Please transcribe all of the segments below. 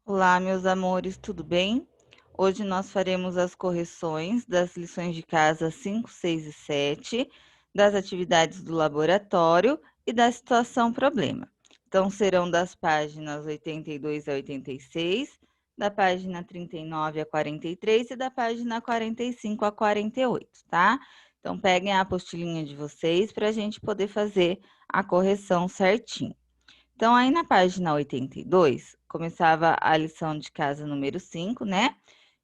Olá, meus amores, tudo bem? Hoje nós faremos as correções das lições de casa 5, 6 e 7, das atividades do laboratório e da situação problema. Então, serão das páginas 82 a 86, da página 39 a 43 e da página 45 a 48, tá? Então, peguem a apostilinha de vocês para a gente poder fazer a correção certinho. Então, aí na página 82, começava a lição de casa número 5, né?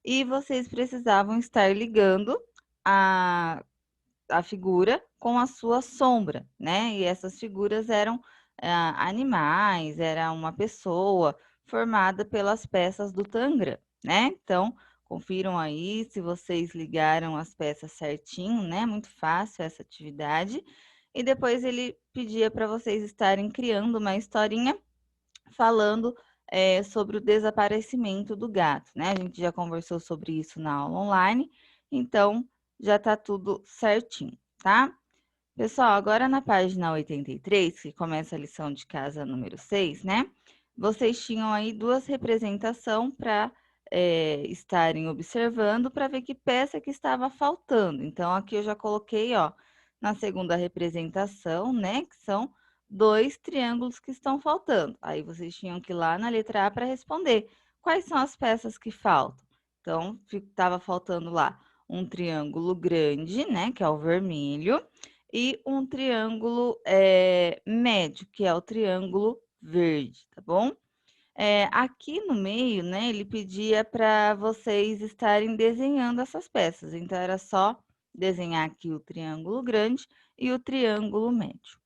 E vocês precisavam estar ligando a, a figura com a sua sombra, né? E essas figuras eram animais, era uma pessoa formada pelas peças do Tangram, né? Então, confiram aí se vocês ligaram as peças certinho, né? Muito fácil essa atividade. E depois ele pedia para vocês estarem criando uma historinha falando sobre o desaparecimento do gato, né? A gente já conversou sobre isso na aula online, então já está tudo certinho, tá? Pessoal, agora na página 83, que começa a lição de casa número 6, né? Vocês tinham aí duas representações para estarem observando para ver que peça que estava faltando. Então, aqui eu já coloquei, ó, na segunda representação, né? Que são dois triângulos que estão faltando. Aí vocês tinham que ir lá na letra A para responder. Quais são as peças que faltam? Então, estava faltando lá um triângulo grande, né? Que é o vermelho e um triângulo médio, que é o triângulo verde, tá bom? Aqui no meio, né, ele pedia para vocês estarem desenhando essas peças. Então, era só desenhar aqui o triângulo grande e o triângulo médio.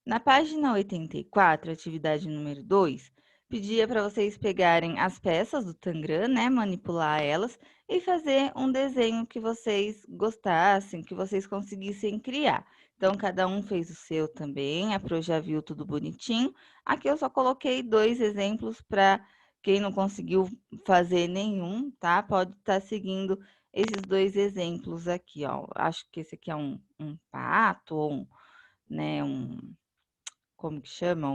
Na página 84, atividade número 2, pedia para vocês pegarem as peças do Tangram, né, manipular elas e fazer um desenho que vocês gostassem, que vocês conseguissem criar. Então, cada um fez o seu também, a Pro já viu tudo bonitinho. Aqui eu só coloquei dois exemplos para quem não conseguiu fazer nenhum, tá? Pode estar seguindo esses dois exemplos aqui, ó. Acho que esse aqui é um pato ou né, como que chama?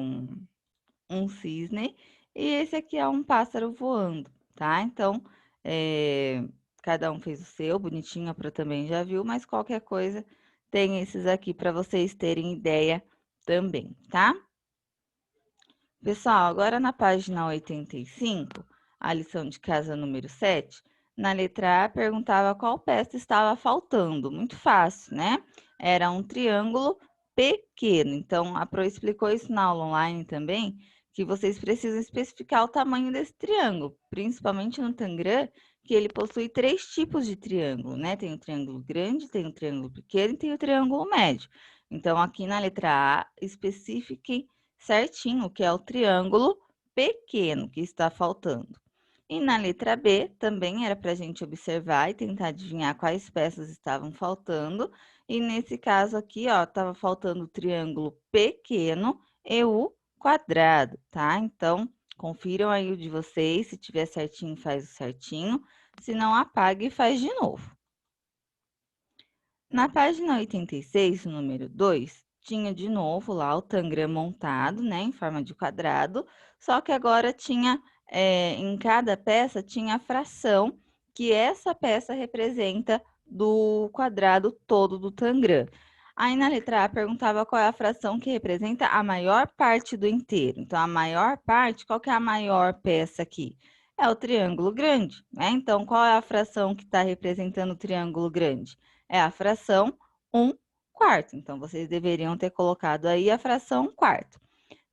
Um cisne, e esse aqui é um pássaro voando, tá? Então, cada um fez o seu, bonitinho, a Pro também já viu, mas qualquer coisa tem esses aqui para vocês terem ideia também, tá? Pessoal, agora na página 85, a lição de casa número 7, na letra A perguntava qual peça estava faltando. Muito fácil, né? Era um triângulo pequeno. Então, a Pro explicou isso na aula online também, que vocês precisam especificar o tamanho desse triângulo, principalmente no Tangram, que ele possui três tipos de triângulo, né? Tem o triângulo grande, tem o triângulo pequeno e tem o triângulo médio. Então, aqui na letra A, especifique certinho, que é o triângulo pequeno que está faltando. E na letra B, também era para a gente observar e tentar adivinhar quais peças estavam faltando. E nesse caso aqui, ó, estava faltando o triângulo pequeno e o quadrado, tá? Então, confiram aí o de vocês. Se tiver certinho, faz o certinho. Se não, apaga e faz de novo. Na página 86, número 2, tinha de novo lá o Tangram montado, né, em forma de quadrado, só que agora tinha, em cada peça, tinha a fração que essa peça representa do quadrado todo do Tangram. Aí na letra A perguntava qual é a fração que representa a maior parte do inteiro. Então, a maior parte, qual que é a maior peça aqui? É o triângulo grande, né? Então, qual é a fração que está representando o triângulo grande? É a fração 1/4. Então, vocês deveriam ter colocado aí a fração 1/4.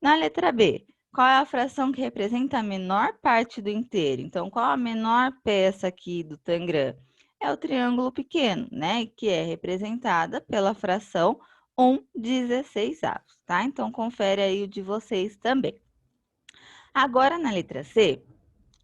Na letra B, qual é a fração que representa a menor parte do inteiro? Então, qual a menor peça aqui do Tangram? É o triângulo pequeno, né? Que é representada pela fração 1/16, tá? Então, confere aí o de vocês também. Agora, na letra C,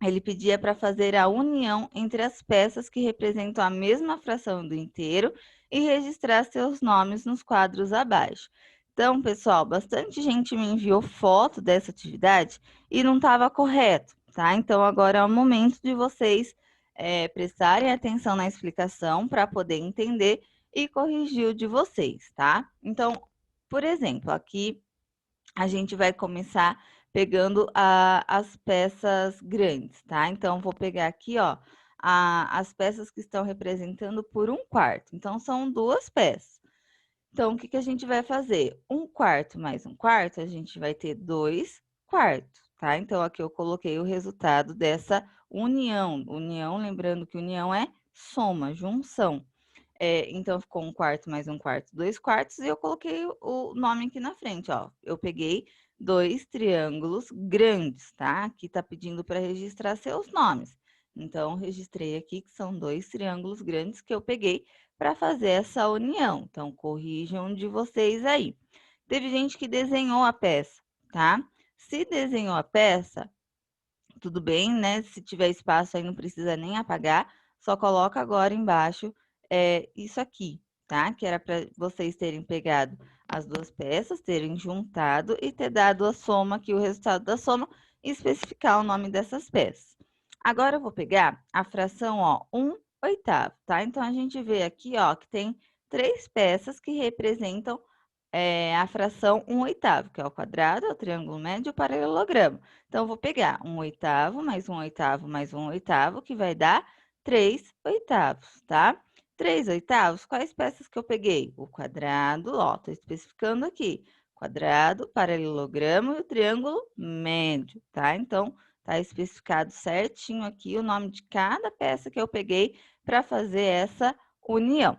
ele pedia para fazer a união entre as peças que representam a mesma fração do inteiro e registrar seus nomes nos quadros abaixo. Então, pessoal, bastante gente me enviou foto dessa atividade e não estava correto, tá? Então, agora é o momento de vocês prestarem atenção na explicação para poder entender e corrigir o de vocês, tá? Então, por exemplo, aqui a gente vai começar pegando as peças grandes, tá? Então, vou pegar aqui, ó, as peças que estão representando por 1/4. Então, são 2 peças. Então, o que que a gente vai fazer? 1/4 mais 1/4, a gente vai ter 2/4, tá? Então, aqui eu coloquei o resultado dessa união. União, lembrando que união é soma, junção. Então, ficou 1/4 mais 1/4, 2/4, e eu coloquei o nome aqui na frente, ó. Eu peguei 2 triângulos grandes, tá? Aqui tá pedindo para registrar seus nomes. Então, registrei aqui que são 2 triângulos grandes que eu peguei para fazer essa união. Então, corrijam de vocês aí. Teve gente que desenhou a peça, tá? Se desenhou a peça, tudo bem, né? Se tiver espaço aí, não precisa nem apagar, só coloca agora embaixo isso aqui, tá? Que era para vocês terem pegado as 2 peças, terem juntado e ter dado a soma aqui, o resultado da soma, e especificar o nome dessas peças. Agora eu vou pegar a fração, ó, 1/8, tá? Então, a gente vê aqui, ó, que tem 3 peças que representam a fração 1/8, que é o quadrado, é o triângulo médio e o paralelogramo. Então, eu vou pegar 1/8 mais 1/8 mais 1/8, que vai dar 3/8, tá? 3/8, quais peças que eu peguei? O quadrado, ó, tô especificando aqui. Quadrado, paralelogramo e o triângulo médio, tá? Então, tá especificado certinho aqui o nome de cada peça que eu peguei para fazer essa união.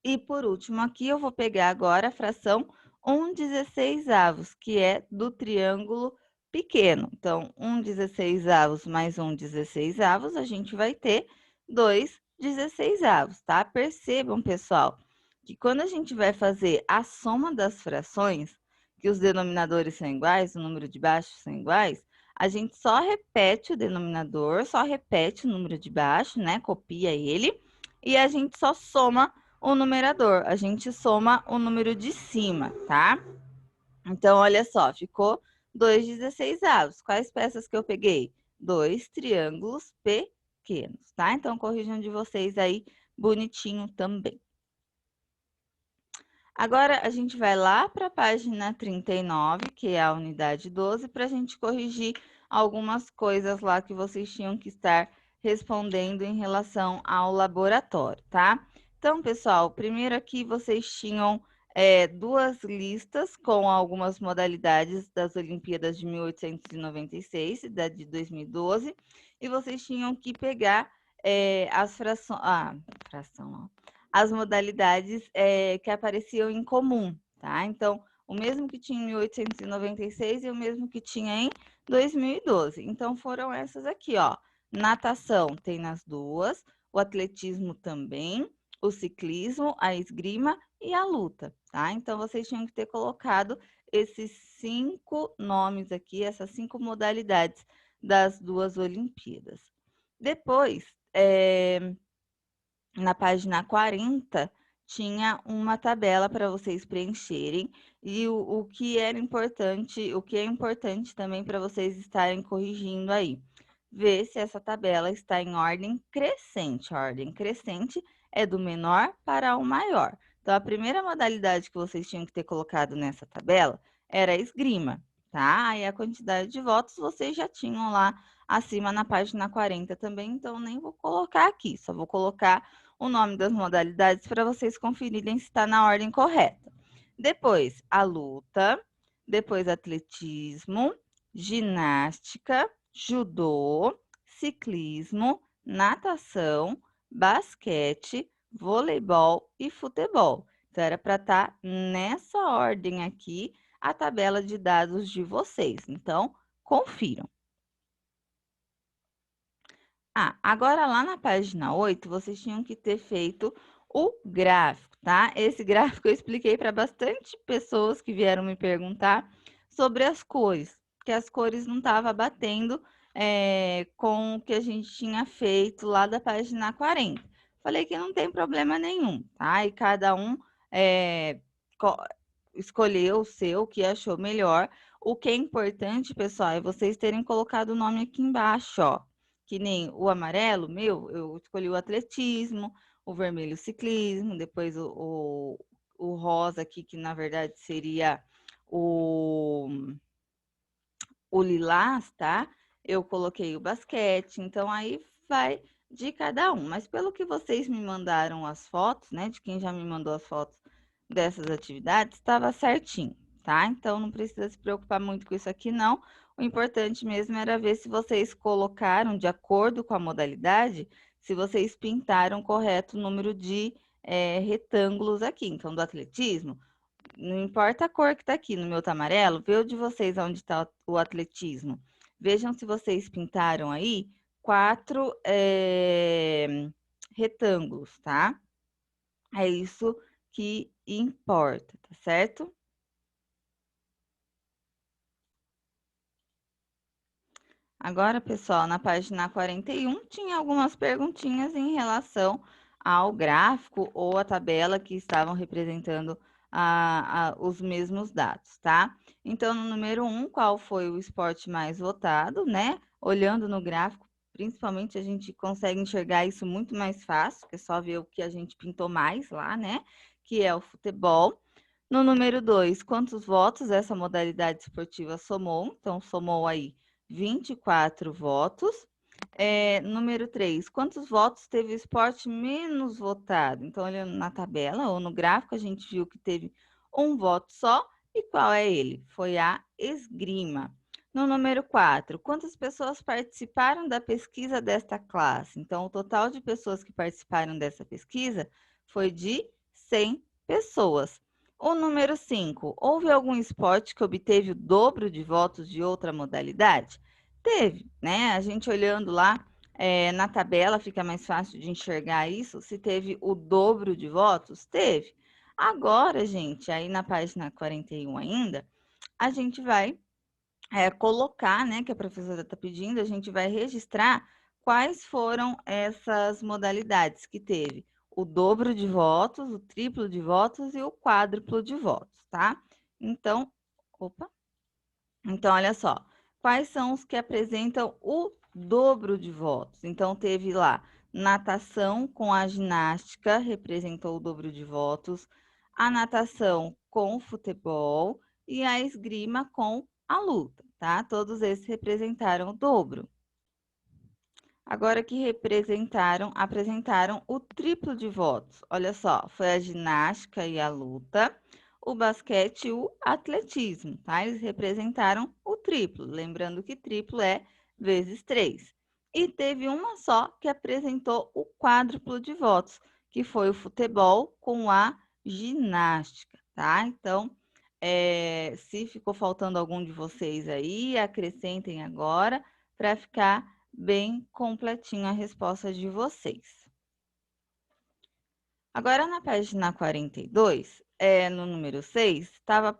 E por último aqui, eu vou pegar agora a fração 1/16, que é do triângulo pequeno. Então, 1/16 mais 1/16, a gente vai ter 2/16, tá? Percebam, pessoal, que quando a gente vai fazer a soma das frações, que os denominadores são iguais, o número de baixo são iguais, a gente só repete o denominador, só repete o número de baixo, né? Copia ele, e a gente só soma o numerador, a gente soma o número de cima, tá? Então, olha só, ficou 2/16. Quais peças que eu peguei? 2 triângulos pequenos, tá? Então, corrijam de vocês aí bonitinho também. Agora, a gente vai lá para a página 39, que é a unidade 12, para a gente corrigir algumas coisas lá que vocês tinham que estar respondendo em relação ao laboratório, tá? Então, pessoal, primeiro aqui vocês tinham 2 listas com algumas modalidades das Olimpíadas de 1896 e da de 2012, e vocês tinham que pegar as frações. Fração, ó, as modalidades que apareciam em comum, tá? Então, o mesmo que tinha em 1896 e o mesmo que tinha em 2012. Então, foram essas aqui, ó. Natação tem nas duas, o atletismo também, o ciclismo, a esgrima e a luta, tá? Então, vocês tinham que ter colocado esses 5 nomes aqui, essas 5 modalidades das 2 Olimpíadas. Depois, na página 40, tinha uma tabela para vocês preencherem, e o que era importante, o que é importante também para vocês estarem corrigindo aí. Ver se essa tabela está em ordem crescente. A ordem crescente é do menor para o maior. Então, a primeira modalidade que vocês tinham que ter colocado nessa tabela era a esgrima, tá? Aí a quantidade de votos vocês já tinham lá acima na página 40 também, então nem vou colocar aqui, só vou colocar o nome das modalidades para vocês conferirem se está na ordem correta. Depois, a luta, depois atletismo, ginástica, judô, ciclismo, natação, basquete, voleibol e futebol. Então, era para estar nessa ordem aqui a tabela de dados de vocês. Então, confiram. Agora lá na página 8, vocês tinham que ter feito o gráfico, tá? Esse gráfico eu expliquei para bastante pessoas que vieram me perguntar sobre as cores, porque as cores não estavam batendo com o que a gente tinha feito lá da página 40. Falei que não tem problema nenhum, tá? E cada um escolheu o seu, que achou melhor. O que é importante, pessoal, é vocês terem colocado o nome aqui embaixo, ó. Que nem o amarelo, meu, eu escolhi o atletismo, o vermelho o ciclismo, depois o rosa aqui, que na verdade seria o o lilás, tá? Eu coloquei o basquete, então aí vai de cada um. Mas pelo que vocês me mandaram as fotos, né? De quem já me mandou as fotos dessas atividades, estava certinho, tá? Então não precisa se preocupar muito com isso aqui, não. O importante mesmo era ver se vocês colocaram, de acordo com a modalidade, se vocês pintaram correto o número de retângulos aqui. Então, do atletismo, não importa a cor que está aqui, no meu tá amarelo, vê o de vocês onde está o atletismo. Vejam se vocês pintaram aí 4 retângulos, tá? É isso que importa, tá certo? Agora, pessoal, na página 41 tinha algumas perguntinhas em relação ao gráfico ou a tabela que estavam representando os mesmos dados, tá? Então, no número 1, qual foi o esporte mais votado, né? Olhando no gráfico, principalmente a gente consegue enxergar isso muito mais fácil, que é só ver o que a gente pintou mais lá, né? Que é o futebol. No número 2, quantos votos essa modalidade esportiva somou? Então, somou aí 24 votos. Número 3, quantos votos teve o esporte menos votado? Então, olhando na tabela ou no gráfico, a gente viu que teve um voto só. E qual é ele? Foi a esgrima. No número 4, quantas pessoas participaram da pesquisa desta classe? Então, o total de pessoas que participaram dessa pesquisa foi de 100 pessoas. O número 5, houve algum esporte que obteve o dobro de votos de outra modalidade? Teve, né? A gente olhando lá na tabela fica mais fácil de enxergar isso. Se teve o dobro de votos, teve. Agora, gente, aí na página 41 ainda, a gente vai colocar, né, que a professora está pedindo, a gente vai registrar quais foram essas modalidades que teve o dobro de votos, o triplo de votos e o quádruplo de votos, tá? Então, então, olha só, quais são os que apresentam o dobro de votos? Então, teve lá natação com a ginástica, representou o dobro de votos, a natação com o futebol e a esgrima com a luta, tá? Todos esses representaram o dobro. Agora que apresentaram o triplo de votos. Olha só, foi a ginástica e a luta, o basquete e o atletismo, tá? Eles representaram o triplo, lembrando que triplo é vezes 3. E teve uma só que apresentou o quádruplo de votos, que foi o futebol com a ginástica, tá? Então, se ficou faltando algum de vocês aí, acrescentem agora para ficar bem completinho a resposta de vocês. Agora, na página 42, no número 6, estava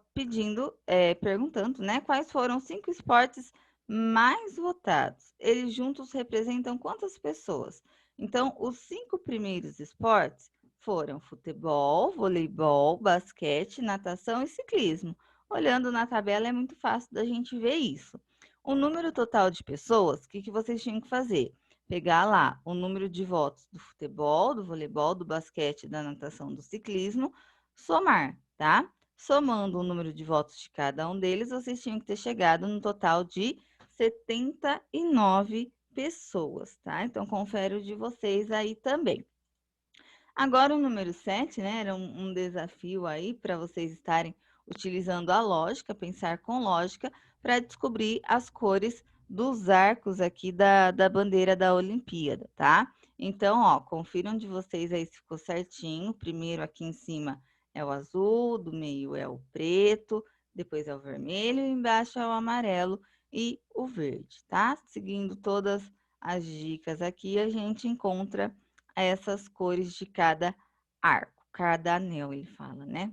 perguntando, né, quais foram os 5 esportes mais votados. Eles juntos representam quantas pessoas? Então, os 5 primeiros esportes foram futebol, voleibol, basquete, natação e ciclismo. Olhando na tabela, é muito fácil da gente ver isso. O número total de pessoas, o que vocês tinham que fazer? Pegar lá o número de votos do futebol, do voleibol, do basquete, da natação, do ciclismo, somar, tá? Somando o número de votos de cada um deles, vocês tinham que ter chegado no total de 79 pessoas, tá? Então, confere o de vocês aí também. Agora, o número 7, né? Era um desafio aí para vocês estarem utilizando a lógica, pensar com lógica, para descobrir as cores dos arcos aqui da bandeira da Olimpíada, tá? Então, ó, confiram de vocês aí se ficou certinho. Primeiro aqui em cima é o azul, do meio é o preto, depois é o vermelho, e embaixo é o amarelo e o verde, tá? Seguindo todas as dicas aqui, a gente encontra essas cores de cada arco, cada anel, ele fala, né?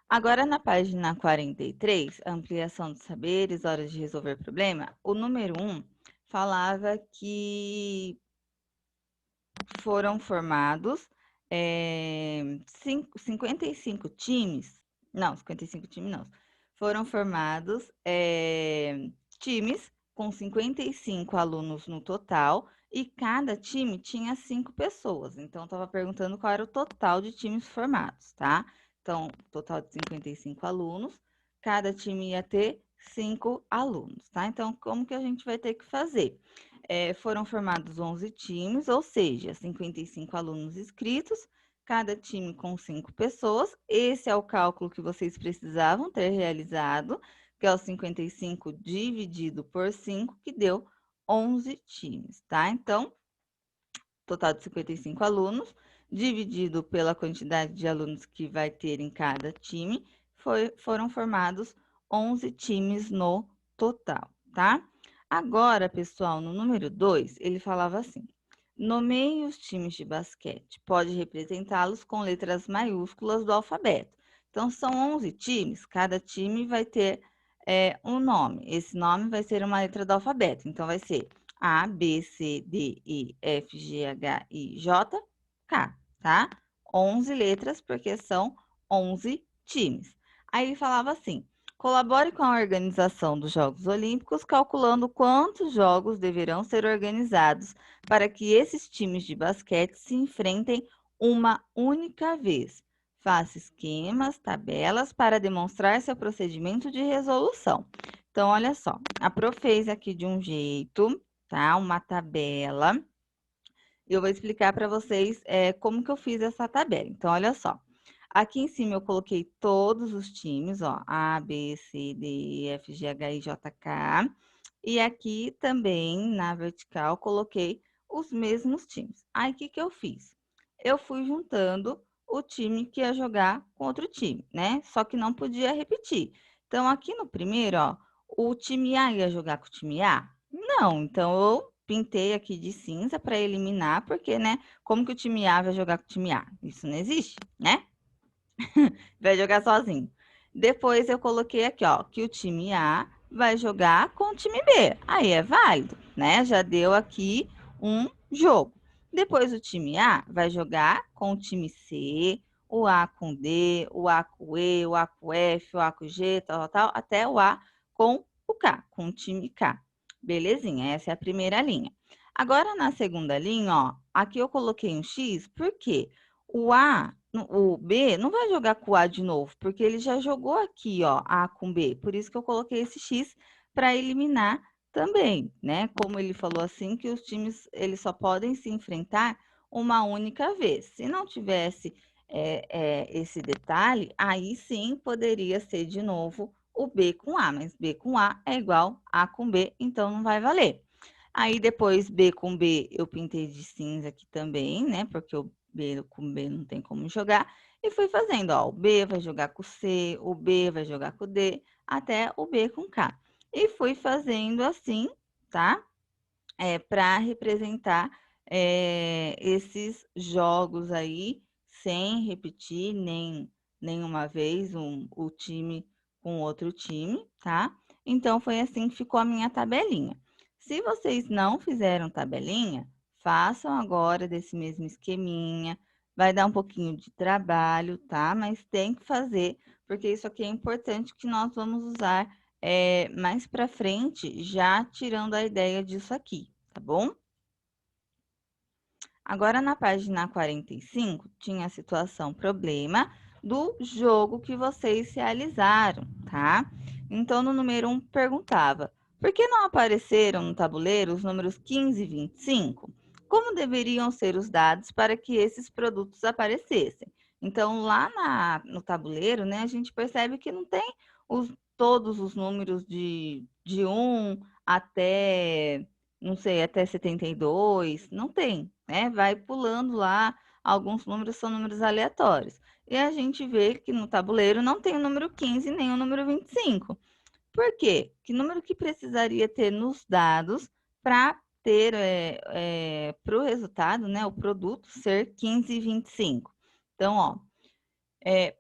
Agora, na página 43, ampliação dos saberes, horas de resolver problema, o número 1 falava que foram formados 55 times, não, 55 times não, foram formados times com 55 alunos no total e cada time tinha 5 pessoas. Então, estava perguntando qual era o total de times formados, tá? Então, total de 55 alunos, cada time ia ter 5 alunos, tá? Então, como que a gente vai ter que fazer? Foram formados 11 times, ou seja, 55 alunos inscritos, cada time com 5 pessoas. Esse é o cálculo que vocês precisavam ter realizado, que é o 55 dividido por 5, que deu 11 times, tá? Então, total de 55 alunos, dividido pela quantidade de alunos que vai ter em cada time, foram formados 11 times no total, tá? Agora, pessoal, no número 2, ele falava assim: nomeie os times de basquete, pode representá-los com letras maiúsculas do alfabeto. Então, são 11 times, cada time vai ter um nome. Esse nome vai ser uma letra do alfabeto. Então, vai ser A, B, C, D, E, F, G, H, I, J, K, tá? 11 letras, porque são 11 times. Aí ele falava assim: colabore com a organização dos Jogos Olímpicos, calculando quantos jogos deverão ser organizados para que esses times de basquete se enfrentem uma única vez. Faça esquemas, tabelas para demonstrar seu procedimento de resolução. Então, olha só, a Pro fez aqui de um jeito, tá? Uma tabela. E eu vou explicar para vocês como que eu fiz essa tabela. Então, olha só. Aqui em cima eu coloquei todos os times, ó, A, B, C, D, E, F, G, H, I, J, K. E aqui também, na vertical, coloquei os mesmos times. Aí, o que que eu fiz? Eu fui juntando o time que ia jogar com outro time, né? Só que não podia repetir. Então, aqui no primeiro, ó, o time A ia jogar com o time A? Não, então eu pintei aqui de cinza para eliminar, porque, né? Como que o time A vai jogar com o time A? Isso não existe, né? Vai jogar sozinho. Depois eu coloquei aqui, ó, que o time A vai jogar com o time B. Aí é válido, né? Já deu aqui um jogo. Depois o time A vai jogar com o time C, o A com D, o A com E, o A com F, o A com G, tal, tal, até o A com o K, com o time K. Belezinha, essa é a primeira linha. Agora, na segunda linha, ó, aqui eu coloquei um X, por quê? O B não vai jogar com o A de novo, porque ele já jogou aqui, ó, A com B. Por isso que eu coloquei esse X para eliminar também, né? Como ele falou assim, que os times eles só podem se enfrentar uma única vez. Se não tivesse esse detalhe, aí sim poderia ser de novo o B com A, mas B com A é igual A com B, então não vai valer. Aí depois B com B eu pintei de cinza aqui também, né? Porque o B com B não tem como jogar. E fui fazendo, ó, o B vai jogar com o C, o B vai jogar com o D, até o B com K. E fui fazendo assim, tá? Para representar esses jogos aí, sem repetir nenhuma vez o time com outro time, tá? Então, foi assim que ficou a minha tabelinha. Se vocês não fizeram tabelinha, façam agora desse mesmo esqueminha. Vai dar um pouquinho de trabalho, tá? Mas tem que fazer, porque isso aqui é importante que nós vamos usar mais para frente, já tirando a ideia disso aqui, tá bom? Agora, na página 45, tinha a situação problema do jogo que vocês realizaram, tá? Então, no número 1, perguntava: por que não apareceram no tabuleiro os números 15 e 25? Como deveriam ser os dados para que esses produtos aparecessem? Então, lá no tabuleiro, né, a gente percebe que não tem todos os números de 1 até, não sei, até 72, não tem, né? Vai pulando lá, alguns números são números aleatórios. E a gente vê que no tabuleiro não tem o número 15 nem o número 25. Por quê? Que número que precisaria ter nos dados para ter para o resultado, né, o produto ser 15 e 25? Então, ó,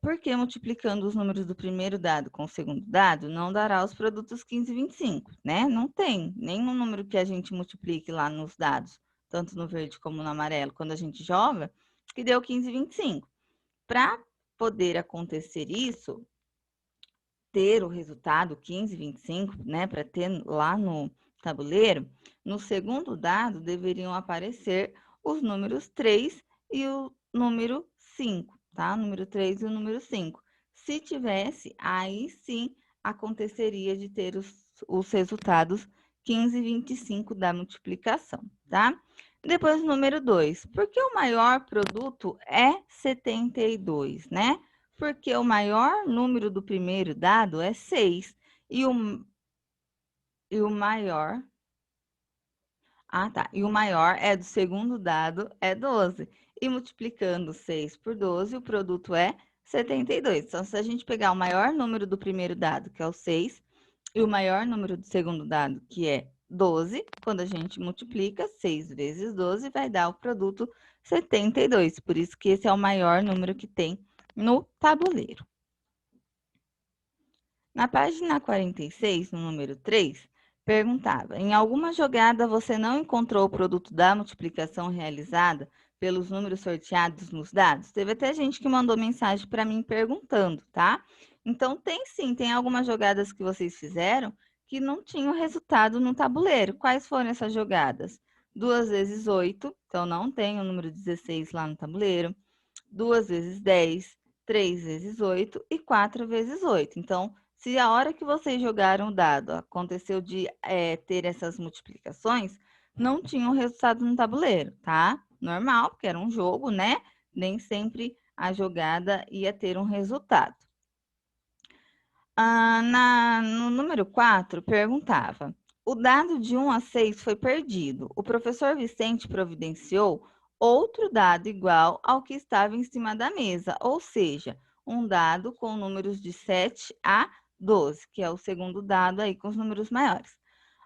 porque multiplicando os números do primeiro dado com o segundo dado, não dará os produtos 15 e 25, né? Não tem nenhum número que a gente multiplique lá nos dados, tanto no verde como no amarelo, quando a gente joga, que deu 15 e 25. Para poder acontecer isso, ter o resultado 15 e 25, né? Para ter lá no tabuleiro, no segundo dado deveriam aparecer os números 3 e o número 5, tá? O número 3 e o número 5. Se tivesse, aí sim aconteceria de ter os resultados 15 e 25 da multiplicação, tá? Depois, número 2, por que o maior produto é 72, né? Porque o maior número do primeiro dado é 6 e o maior... Ah, tá. E o maior é do segundo dado, é 12. E multiplicando 6 por 12, o produto é 72. Então, se a gente pegar o maior número do primeiro dado, que é o 6, e o maior número do segundo dado, que é 12, quando a gente multiplica 6 vezes 12, vai dar o produto 72. Por isso que esse é o maior número que tem no tabuleiro. Na página 46, no número 3, perguntava: em alguma jogada você não encontrou o produto da multiplicação realizada pelos números sorteados nos dados? Teve até gente que mandou mensagem para mim perguntando, tá? Então, tem sim, tem algumas jogadas que vocês fizeram que não tinham resultado no tabuleiro. Quais foram essas jogadas? 2 vezes 8, então não tem o número 16 lá no tabuleiro. 2 vezes 10, 3 vezes 8 e 4 vezes 8. Então, se a hora que vocês jogaram o dado aconteceu de ter essas multiplicações, não tinha um resultado no tabuleiro, tá? Normal, porque era um jogo, né? Nem sempre a jogada ia ter um resultado. No número 4, perguntava: o dado de 1 a 6 foi perdido. O professor Vicente providenciou outro dado igual ao que estava em cima da mesa, ou seja, um dado com números de 7 a 12, que é o segundo dado aí com os números maiores.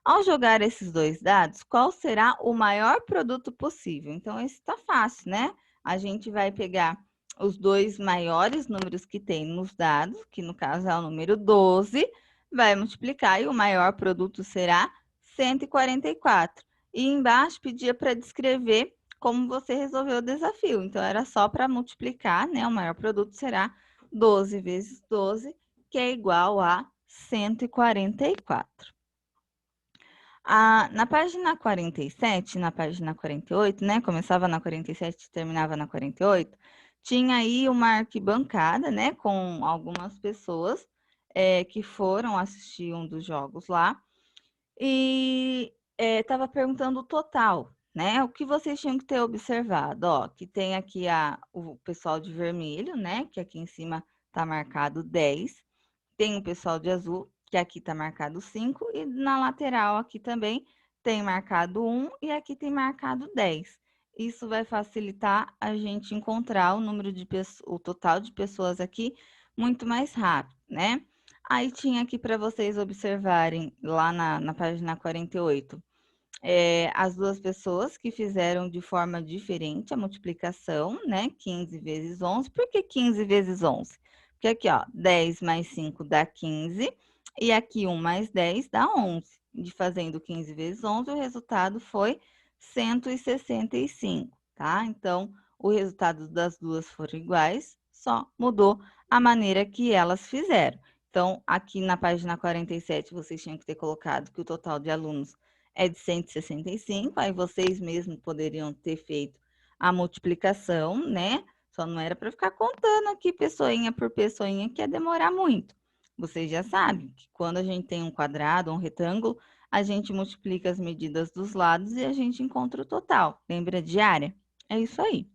Ao jogar esses dois dados, qual será o maior produto possível? Então, esse está fácil, né? A gente vai pegar os dois maiores números que tem nos dados, que no caso é o número 12, vai multiplicar e o maior produto será 144. E embaixo pedia para descrever como você resolveu o desafio. Então, era só para multiplicar, né? O maior produto será 12 vezes 12, que é igual a 144. Na página 47, na página 48, né? Começava na 47 e terminava na 48, tinha aí uma arquibancada, né? Com algumas pessoas que foram assistir um dos jogos lá. E estava perguntando o total, né? O que vocês tinham que ter observado, ó, que tem aqui o pessoal de vermelho, né? Que aqui em cima está marcado 10. Tem o pessoal de azul, que aqui está marcado 5, e na lateral aqui também tem marcado 1 e aqui tem marcado 10. Isso vai facilitar a gente encontrar o número de o total de pessoas aqui muito mais rápido, né? Aí tinha aqui para vocês observarem lá na página 48, as duas pessoas que fizeram de forma diferente a multiplicação, né? 15 vezes 11. Por que 15 vezes 11? Porque aqui, ó, 10 mais 5 dá 15, e aqui 1 mais 10 dá 11. E fazendo 15 vezes 11, o resultado foi 165, tá? Então, o resultado das duas foram iguais, só mudou a maneira que elas fizeram. Então, aqui na página 47, vocês tinham que ter colocado que o total de alunos é de 165, aí vocês mesmos poderiam ter feito a multiplicação, né? Só não era para ficar contando aqui pessoinha por pessoinha, que ia demorar muito. Vocês já sabem que quando a gente tem um quadrado, um retângulo, a gente multiplica as medidas dos lados e a gente encontra o total. Lembra de área? É isso aí.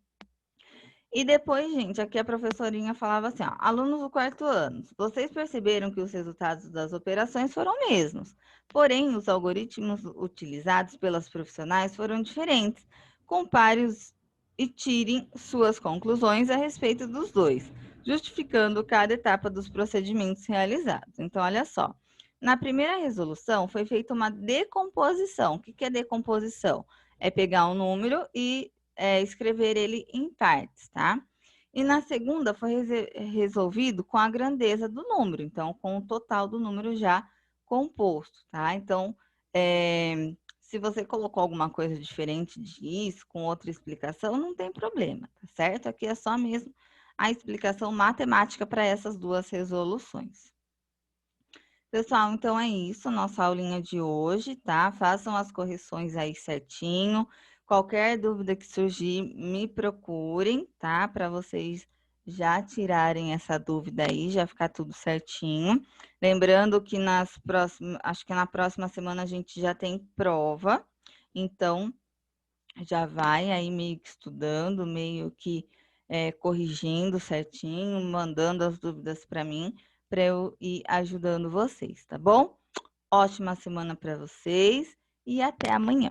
E depois, gente, aqui a professorinha falava assim, ó, alunos do quarto ano, vocês perceberam que os resultados das operações foram mesmos, porém, os algoritmos utilizados pelas profissionais foram diferentes. Compare-os e tirem suas conclusões a respeito dos dois, justificando cada etapa dos procedimentos realizados. Então, olha só, na primeira resolução foi feita uma decomposição. O que é decomposição? É pegar um número e escrever ele em partes, tá? E na segunda foi resolvido com a grandeza do número, então com o total do número já composto, tá? Então, se você colocou alguma coisa diferente disso, com outra explicação, não tem problema, tá certo? Aqui é só mesmo a explicação matemática para essas duas resoluções. Pessoal, então é isso, nossa aulinha de hoje, tá? Façam as correções aí certinho. Qualquer dúvida que surgir, me procurem, tá? Para vocês já tirarem essa dúvida aí, já ficar tudo certinho. Lembrando que acho que na próxima semana a gente já tem prova, então já vai aí meio que estudando, meio que corrigindo certinho, mandando as dúvidas para mim, para eu ir ajudando vocês, tá bom? Ótima semana para vocês e até amanhã.